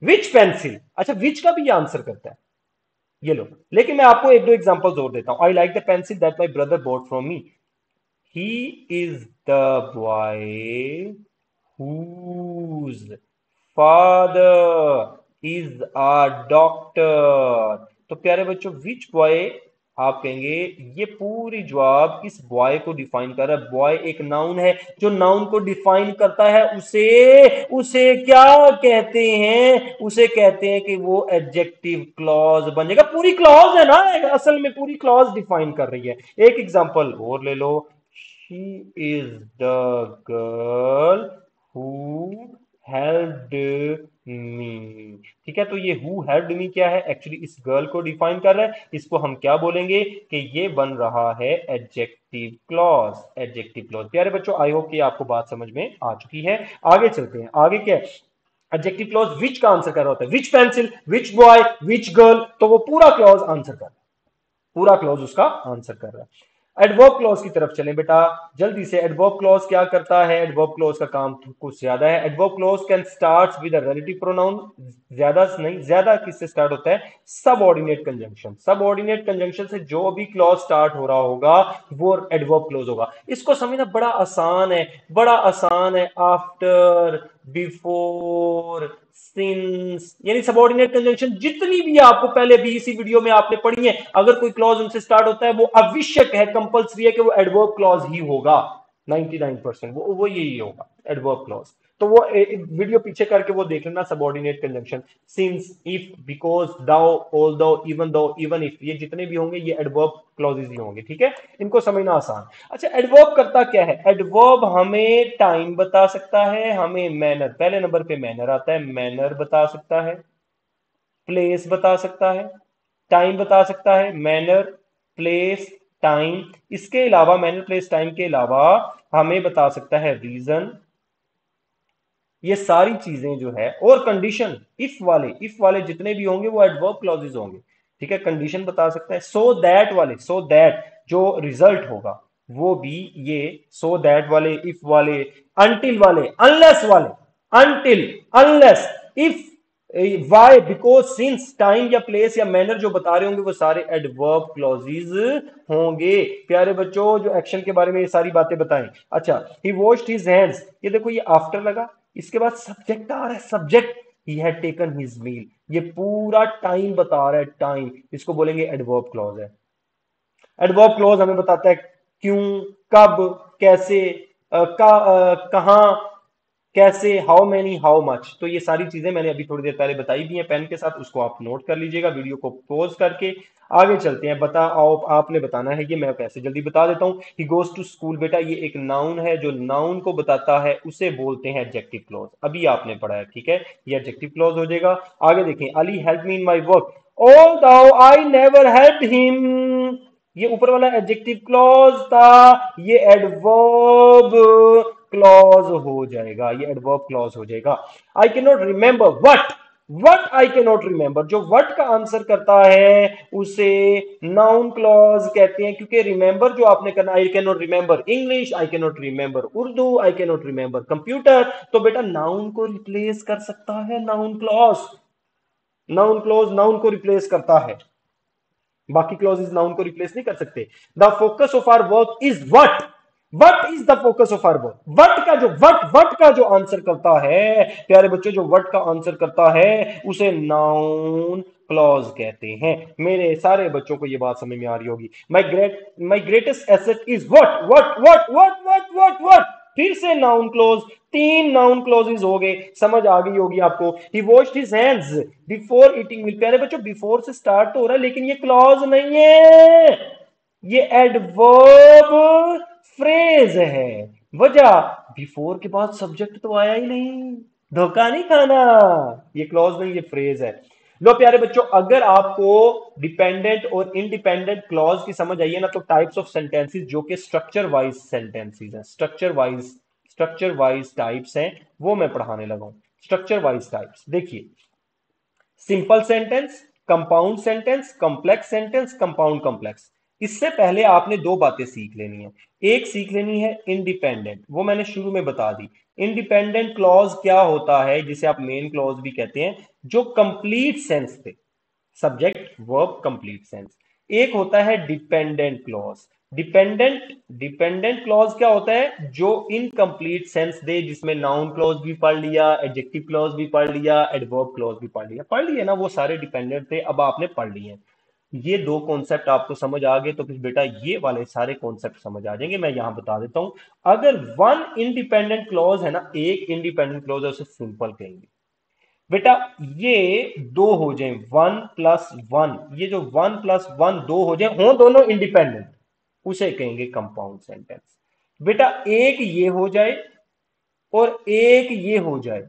विच पेंसिल, अच्छा विच का भी आंसर करता है। ये लो, लेकिन मैं आपको एक दो एग्जांपल्स और देता हूं। I like the pencil that my brother bought from me. He is the boy whose father is a doctor। तो प्यारे बच्चों, विच बॉय, आप कहेंगे ये पूरी जवाब इस बॉय को डिफाइन कर रहा है। बॉय एक नाउन है, जो नाउन को डिफाइन करता है उसे उसे क्या कहते हैं, उसे कहते हैं कि वो एडजेक्टिव क्लॉज बनेगा। पूरी क्लॉज है ना, असल में पूरी क्लॉज डिफाइन कर रही है। एक एग्जांपल और ले लो। She is the girl who helped me. ठीक है, तो ये हु हेल्प्ड मी क्या है, एक्चुअली इस गर्ल को डिफाइन कर रहा है। इसको हम क्या बोलेंगे कि ये बन रहा है एडजेक्टिव क्लॉज। Adjective clause. प्यारे बच्चों, आई होप कि आपको बात समझ में आ चुकी है। आगे चलते हैं। आगे क्या है, एडजेक्टिव क्लॉज विच का आंसर कर रहा होता है, विच पेंसिल, विच बॉय, विच गर्ल, तो वो पूरा क्लॉज आंसर कर रहा है, पूरा क्लॉज उसका आंसर कर रहा है। एडवर्ब क्लॉज की तरफ चलें बेटा जल्दी से। एडवर्ब क्लॉज क्या करता है, एडवर्ब क्लॉज का काम कुछ ज्यादा है। Adverb clause can start with relative pronoun. ज्यादा नहीं, ज्यादा किससे स्टार्ट होता है, सबऑर्डिनेट कंजंक्शन। सबऑर्डिनेट कंजंक्शन से जो भी क्लॉज स्टार्ट हो रहा होगा वो एडवर्ब क्लॉज होगा। इसको समझना बड़ा आसान है, बड़ा आसान है। आफ्टर, बिफोर, सिंस, यानी सबऑर्डिनेट कंजंक्शन जितनी भी आपको पहले भी इसी वीडियो में आपने पढ़ी है, अगर कोई क्लॉज उनसे स्टार्ट होता है वो आवश्यक है, कंपलसरी है कि वो एडवर्ब क्लॉज ही होगा। 99% वो यही होगा, एडवर्ब क्लॉज। तो वो वीडियो पीछे करके वो देख लेना। Subordinate conjunction, since, if, because, though, although, even if, ये जितने भी होंगे ये एडवर्ब क्लॉजेज ही होंगे। ठीक है, इनको समझना आसान। अच्छा, एडवर्ब करता क्या है, एडवर्ब हमें टाइम बता सकता है, हमें मैनर, पहले नंबर पे मैनर आता है, मैनर बता सकता है, प्लेस बता सकता है, टाइम बता सकता है। Manner, place, time. इसके अलावा, मैनर, प्लेस, टाइम के अलावा हमें बता सकता है रीजन। ये सारी चीजें जो है, और कंडीशन, इफ वाले जितने भी होंगे वो एडवर्ब क्लॉजेज होंगे। ठीक है, कंडीशन बता सकता है। सो दैट वाले, सो दैट जो रिजल्ट होगा वो भी ये सो दैट वाले, इफ वाले, अनटिल वाले, अनलेस वाले, until, unless, if, why, because, since, time या प्लेस या मैनर जो बता रहे होंगे वो सारे एडवर्ब क्लॉजेज होंगे। प्यारे बच्चों, जो एक्शन के बारे में ये सारी बातें बताएं। अच्छा, ही वॉश्ड हिज हैंड्स, ये देखो ये आफ्टर लगा, इसके बाद सब्जेक्ट आ रहा है, subject, he had taken his meal, ये पूरा टाइम बता रहा है, टाइम, इसको बोलेंगे एडवर्ब क्लॉज है। एडवर्ब क्लॉज हमें बताता है क्यों, कब, कैसे, कहां, कैसे, हाउ मेनी, हाउ मच। तो ये सारी चीजें मैंने अभी थोड़ी देर पहले बताई भी हैं पेन के साथ, उसको आप नोट कर लीजिएगा वीडियो को पॉज करके। आगे चलते हैं। बताओ, आपने बताना है, ये मैं कैसे जल्दी बता देता हूं। ही गोज टू स्कूल, बेटा ये एक नाउन है, जो नाउन को बताता है उसे बोलते हैं एडजेक्टिव क्लॉज। अभी आपने पढ़ा है, ठीक है, ये एडजेक्टिव क्लॉज हो जाएगा। आगे देखें, Ali help me in my work, although I never help him, ये ऊपर वाला एडजेक्टिव क्लॉज था, ये एडवर्ब क्लॉज हो जाएगा, ये एडवर्ब क्लॉज हो जाएगा। I can not remember what, what I can not remember, जो वट का आंसर करता है उसे नाउन क्लॉज कहते हैं, क्योंकि रिमेंबर जो आपने करना, I can not remember English, I can not remember Urdu, I can not remember computer, तो बेटा नाउन को रिप्लेस कर सकता है noun clause. Noun clause noun को रिप्लेस करता है, बाकी क्लॉजेज नाउन को रिप्लेस नहीं कर सकते। The focus of our work is what, what is the focus of our work, what का जो आंसर करता है, प्यारे बच्चों, जो वट का आंसर करता है उसे नाउन क्लॉज कहते हैं। मेरे सारे बच्चों को ये बात समझ में आ रही होगी। My greatest asset is what, फिर से नाउन क्लोज, तीन नाउन क्लोजेज हो गए, समझ आ गई होगी आपको। He washed his hands before eating milk, प्यारे बच्चों बिफोर से स्टार्ट तो हो रहा है लेकिन ये क्लॉज नहीं है, ये एडवर्ब फ्रेज है। वजह, बिफोर के बाद सब्जेक्ट तो आया ही नहीं, धोखा नहीं खाना, ये क्लॉज नहीं, ये फ्रेज है। लो प्यारे बच्चों, अगर आपको डिपेंडेंट और इंडिपेंडेंट क्लॉज की समझ आई है ना, तो टाइप्स ऑफ सेंटेंसेस जो कि स्ट्रक्चर वाइज सेंटेंसेस हैं, स्ट्रक्चर वाइज टाइप्स हैं, वो मैं पढ़ाने लगा हूं। स्ट्रक्चर वाइज टाइप्स देखिए, simple sentence, compound sentence, complex sentence, compound complex. इससे पहले आपने दो बातें सीख लेनी है। एक सीख लेनी है इंडिपेंडेंट, वो मैंने शुरू में बता दी। इंडिपेंडेंट क्लॉज क्या होता है, जिसे आप मेन क्लॉज भी कहते हैं, जो कंप्लीट सेंस पे, सब्जेक्ट वर्ब कंप्लीट सेंस। एक होता है डिपेंडेंट क्लॉज। डिपेंडेंट क्लॉज क्या होता है? जो इनकम्प्लीट सेंस दे, जिसमें नाउन क्लॉज भी पढ़ लिया, एडजेक्टिव क्लॉज भी पढ़ लिया, एडवर्ब क्लॉज भी पढ़ लिए ना, वो सारे डिपेंडेंट थे, अब आपने पढ़ लिए हैं। ये दो कॉन्सेप्ट आपको समझ आ गए तो फिर बेटा ये वाले सारे कॉन्सेप्ट समझ आ जाएंगे। मैं यहां बता देता हूं, अगर वन इंडिपेंडेंट क्लॉज है ना, एक इंडिपेंडेंट क्लॉज है, उसे सिंपल कहेंगे बेटा। ये दो हो जाए, वन प्लस वन, ये जो वन प्लस वन दो हो जाए, हो दोनों इंडिपेंडेंट, उसे कहेंगे कंपाउंड सेंटेंस। बेटा एक ये हो जाए और एक ये हो जाए,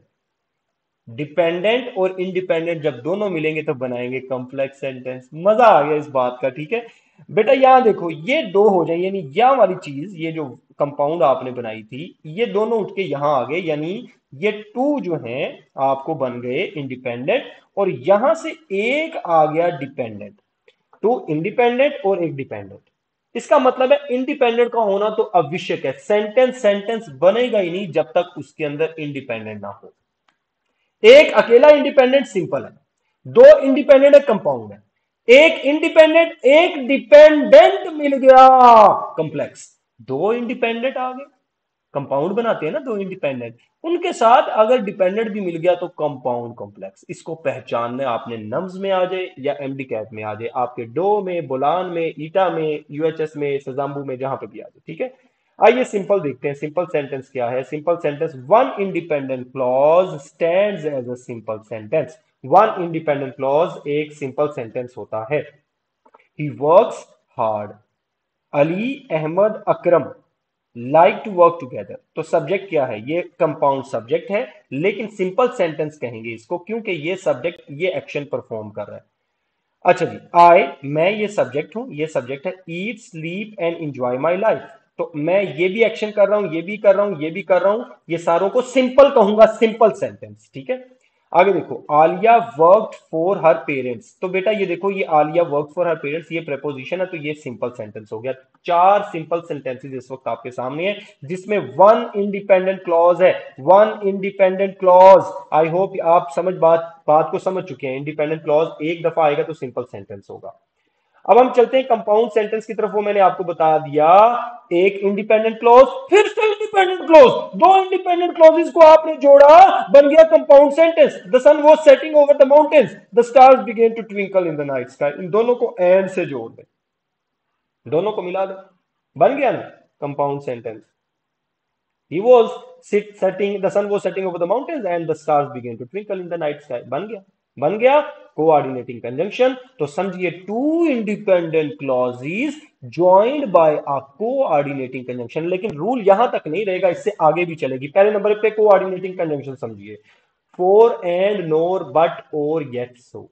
डिपेंडेंट और इंडिपेंडेंट जब दोनों मिलेंगे तो बनाएंगे कॉम्प्लेक्स सेंटेंस। मजा आ गया इस बात का, ठीक है बेटा। यहां देखो ये दो हो जाए, यानी यह वाली चीज, ये जो कंपाउंड आपने बनाई थी, ये दोनों उठ के यहां आ गए, यानी ये टू जो है आपको बन गए इंडिपेंडेंट, और यहां से एक आ गया डिपेंडेंट। टू इंडिपेंडेंट और एक डिपेंडेंट। इसका मतलब है इंडिपेंडेंट का होना तो आवश्यक है, सेंटेंस सेंटेंस बनेगा ही नहीं जब तक उसके अंदर इंडिपेंडेंट ना हो। एक अकेला इंडिपेंडेंट सिंपल है, दो इंडिपेंडेंट है कंपाउंड है, एक इंडिपेंडेंट एक डिपेंडेंट मिल गया कॉम्प्लेक्स। दो इंडिपेंडेंट आ गए, कंपाउंड बनाते हैं ना दो इंडिपेंडेंट, उनके साथ अगर डिपेंडेंट भी मिल गया तो कंपाउंड कॉम्प्लेक्स। इसको पहचानना आपने नम्स में आ जाए या एमडी कैट में आ जाए, आपके डो में, बोलान में, ईटा में, यूएचएस में, सजाम्बू में, जहां पे भी आ जाए, ठीक है। आइए सिंपल देखते हैं, सिंपल सेंटेंस क्या है। Simple sentence, one independent clause stands as a simple sentence. One independent clause एक सिंपल सेंटेंस होता है। He works hard, Ali, Ahmad, Akram like to work together. तो सब्जेक्ट क्या है? ये कंपाउंड सब्जेक्ट है, लेकिन सिंपल सेंटेंस कहेंगे इसको, क्योंकि ये सब्जेक्ट ये एक्शन परफॉर्म कर रहा है। अच्छा जी, आई, मैं ये सब्जेक्ट हूं, ये सब्जेक्ट है। Eat, sleep and enjoy my life, तो मैं ये भी एक्शन कर रहा हूं, ये भी कर रहा हूं, ये भी कर रहा हूं, ये सारों को सिंपल कहूंगा, सिंपल सेंटेंस, ठीक है। आगे देखो, Alia worked for her parents. तो बेटा ये देखो, ये Alia work for her parents, ये प्रेपोजिशन है, तो ये सिंपल सेंटेंस हो गया। चार सिंपल सेंटेंसेस इस वक्त आपके सामने है, जिसमें वन इंडिपेंडेंट क्लॉज है। One independent clause, I hope आप समझ बात को समझ चुके हैं। इंडिपेंडेंट क्लॉज एक दफा आएगा तो सिंपल सेंटेंस होगा। अब हम चलते हैं कंपाउंड सेंटेंस की तरफ, वो मैंने आपको बता दिया। एक इंडिपेंडेंट क्लॉज, फिर से इंडिपेंडेंट क्लॉज, दो इंडिपेंडेंट क्लॉजेस को आपने जोड़ा, बन गया compound sentence. The sun was setting over the mountains, the stars began to twinkle in the night sky. इन दोनों को एंड से जोड़ दे, दोनों को मिला दे, बन गया ना compound sentence. He was setting, the sun was setting over the mountains and the stars began to twinkle in the night sky. बन गया, बन गया कोऑर्डिनेटिंग कंजंक्शन। तो समझिए, two independent clauses joined by a coordinating conjunction. लेकिन rule यहां तक नहीं रहेगा, इससे आगे भी चलेगी। पहले नंबर पे कोऑर्डिनेटिंग कंजंक्शन समझिए, फोर एंड, नोर, बट, और, येट, सो।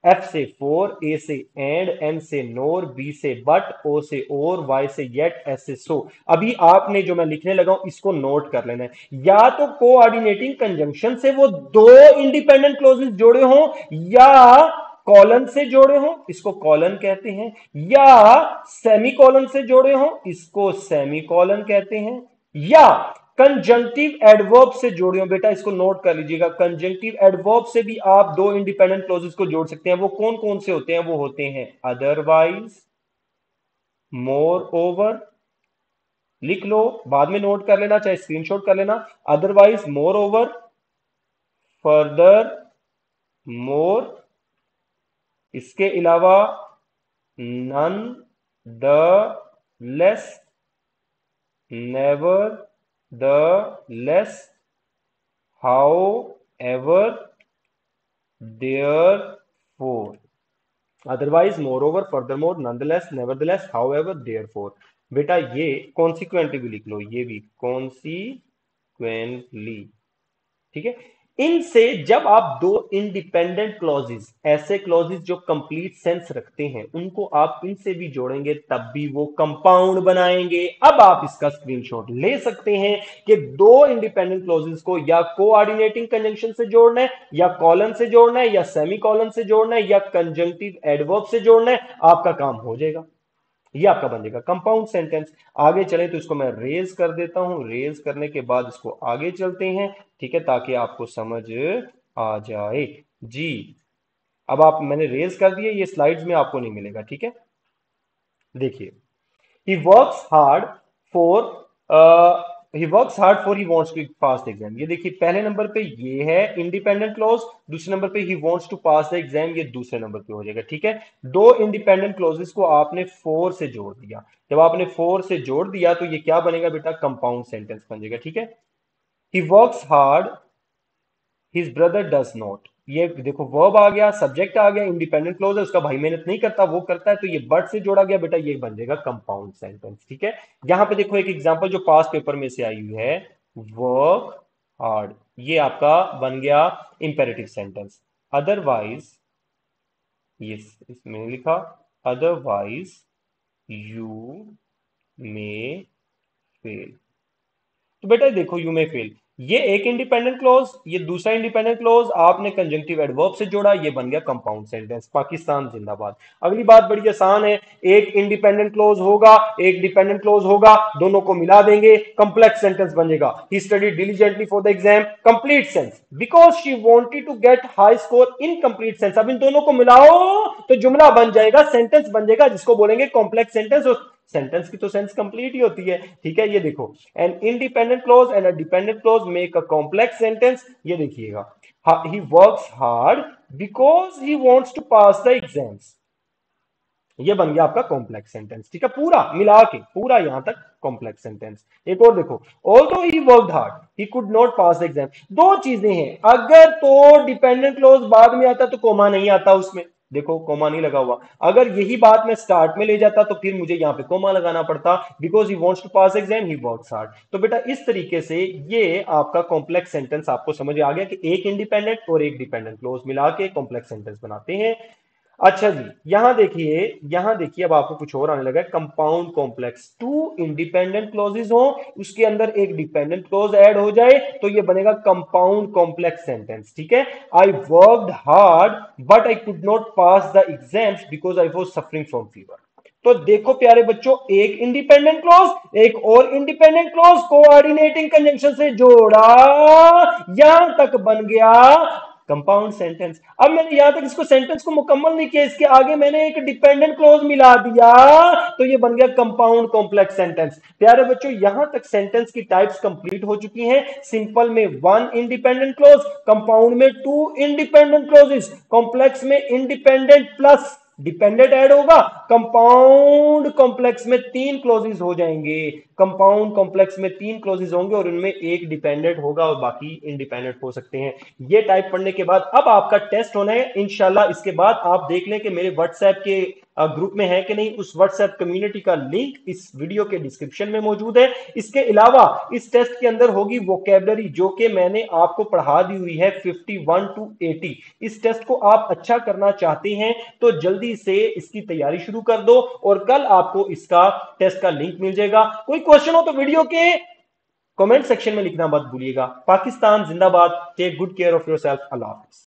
एफ से फोर, ए से एंड, एन से नोर, बी से बट, ओ से और, वाई से येट, एस से सो। अभी आपने जो मैं लिखने लगा हूं इसको नोट कर लेना है। या तो कोऑर्डिनेटिंग कंजंक्शन से वो दो इंडिपेंडेंट क्लोजेस जोड़े हों, या कॉलन से जोड़े हों, इसको कॉलन कहते हैं, या सेमी कॉलन से जोड़े हों, इसको सेमी कॉलन कहते हैं, या कंजंक्टिव एडवर्ब से जोड़े हो। बेटा इसको नोट कर लीजिएगा, कंजंक्टिव एडवर्ब से भी आप दो इंडिपेंडेंट क्लोजेस को जोड़ सकते हैं। वो कौन कौन से होते हैं? वो होते हैं अदरवाइज, मोर ओवर, लिख लो, बाद में नोट कर लेना, चाहे स्क्रीनशॉट कर लेना। Otherwise, moreover, furthermore, इसके अलावा nonetheless, nevertheless, however, therefore. Otherwise, moreover, furthermore, nonetheless, nevertheless, however, therefore. बेटा ये कॉन्सिक्वेंटली भी लिख लो, ये भी कॉन्सिक्वेंटली, ठीक है। इनसे जब आप दो इंडिपेंडेंट क्लॉजेस, ऐसे क्लॉजेस जो कंप्लीट सेंस रखते हैं, उनको आप इनसे भी जोड़ेंगे तब भी वो कंपाउंड बनाएंगे। अब आप इसका स्क्रीनशॉट ले सकते हैं कि दो इंडिपेंडेंट क्लॉजेस को या कोऑर्डिनेटिंग कंजंक्शन से जोड़ना है, या कॉलन से जोड़ना है, या सेमी कॉलन से जोड़ना है, या कंजंक्टिव एडवर्ब से जोड़ना है, आपका काम हो जाएगा। ये आपका बन जाएगा कंपाउंड सेंटेंस। आगे चले तो इसको मैं रेज कर देता हूं, रेज करने के बाद इसको आगे चलते हैं, ठीक है, ताकि आपको समझ आ जाए जी। अब आप मैंने रेज कर दिए, ये स्लाइड्स में आपको नहीं मिलेगा, ठीक है। देखिए, he works hard for he works hard for he wants to pass the exam। ये देखिए पहले नंबर पे ये है इंडिपेंडेंट क्लॉज, दूसरे नंबर पे he wants to pass the exam, ये दूसरे नंबर पे हो जाएगा, ठीक है। दो इंडिपेंडेंट क्लॉजेस को आपने फोर से जोड़ दिया, जब आपने फोर से जोड़ दिया तो ये क्या बनेगा बेटा, कंपाउंड सेंटेंस बन जाएगा, ठीक है। he works hard his brother does not, ये देखो वर्ब आ गया, सब्जेक्ट आ गया, इंडिपेंडेंट क्लोज है, उसका भाई मेहनत नहीं करता वो करता है, तो ये बट से जोड़ा गया बेटा, ये बन जाएगा कंपाउंड सेंटेंस, ठीक है। यहां पे देखो एक एग्जांपल जो पास पेपर में से आई हुई है, वर्क हार्ड, ये आपका बन गया इंपेरेटिव सेंटेंस। अदरवाइज, ये इसमें लिखा, अदरवाइज यू मे फेल। तो बेटा देखो यू में फेल, ये एक इंडिपेंडेंट क्लॉज, ये दूसरा इंडिपेंडेंट क्लॉज, आपने कंजंक्टिव एडवर्ब से जोड़ा, ये बन गया कंपाउंड सेंटेंस। पाकिस्तान जिंदाबाद। अगली बात बड़ी आसान है, एक इंडिपेंडेंट क्लॉज होगा, एक डिपेंडेंट क्लॉज होगा, दोनों को मिला देंगे, कंप्लेक्स सेंटेंस बनेगा। He studied diligently for the exam, complete sense, because she wanted to get high score in complete sense. अब इन दोनों को मिलाओ तो जुमला बन जाएगा, सेंटेंस बन जाएगा, जिसको बोलेंगे कॉम्प्लेक्स सेंटेंस। सेंटेंस की तो सेंस कंप्लीट ही होती है, ठीक है। ये देखो, an independent clause and a dependent clause make a complex sentence. ये देखिएगा, he works hard because he wants to pass the exams, ये बन गया आपका कॉम्प्लेक्स सेंटेंस, ठीक है। पूरा मिला के पूरा यहां तक कॉम्प्लेक्स सेंटेंस। एक और देखो, although he worked hard he could not pass exam. दो चीजें हैं, अगर तो डिपेंडेंट क्लोज बाद में आता तो कोमा नहीं आता उसमें, देखो कोमा नहीं लगा हुआ। अगर यही बात मैं स्टार्ट में ले जाता तो फिर मुझे यहां पे कोमा लगाना पड़ता, because he wants to pass exam he works hard. तो बेटा इस तरीके से ये आपका कॉम्प्लेक्स सेंटेंस आपको समझ आ गया कि एक इंडिपेंडेंट और एक डिपेंडेंट क्लोज मिला के कॉम्प्लेक्स सेंटेंस बनाते हैं। अच्छा जी, यहां देखिए अब आपको कुछ और आने लगा है, compound complex. Two independent clauses हो, उसके अंदर एक डिपेंडेंट क्लॉज ऐड हो जाए तो ये बनेगा कंपाउंड कॉम्प्लेक्स सेंटेंस, ठीक है। I worked hard but I could not pass the exams because I was suffering from fever. तो देखो प्यारे बच्चों, एक इंडिपेंडेंट क्लॉज एक और इंडिपेंडेंट क्लॉज कोऑर्डिनेटिंग कंजंक्शन से जोड़ा, यहां तक बन गया कंपाउंड सेंटेंस। अब मैंने यहां तक इसको सेंटेंस को मुकम्मल नहीं किया, इसके आगे मैंने एक डिपेंडेंट क्लॉज मिला दिया, तो ये बन गया कंपाउंड कॉम्प्लेक्स सेंटेंस। प्यारे बच्चों यहां तक सेंटेंस की टाइप्स कंप्लीट हो चुकी हैं। सिंपल में वन इंडिपेंडेंट क्लॉज, कंपाउंड में टू इंडिपेंडेंट क्लॉजेस, कॉम्प्लेक्स में इंडिपेंडेंट प्लस डिपेंडेंट ऐड होगा, कंपाउंड कॉम्प्लेक्स में तीन क्लोजेस हो जाएंगे, कंपाउंड कॉम्प्लेक्स में तीन क्लोजेस होंगे और उनमें एक डिपेंडेंट होगा और बाकी इंडिपेंडेंट हो सकते हैं। ये टाइप पढ़ने के बाद अब आपका टेस्ट होना है इंशाल्लाह। इसके बाद आप देख लें कि मेरे व्हाट्सएप के ग्रुप में है कि नहीं, उस व्हाट्सएप कम्युनिटी का लिंक इस वीडियो के डिस्क्रिप्शन में मौजूद है। इसके अलावा इस टेस्ट के अंदर होगी वोकेबलरी, जो कि मैंने आपको पढ़ा दी हुई है 51 to 80। इस टेस्ट को आप अच्छा करना चाहते हैं तो जल्दी से इसकी तैयारी शुरू कर दो और कल आपको इसका टेस्ट का लिंक मिल जाएगा। कोई क्वेश्चन हो तो वीडियो के कमेंट सेक्शन में लिखना मत भूलिएगा। पाकिस्तान जिंदाबाद। Take good care of yourself. Allah Hafiz.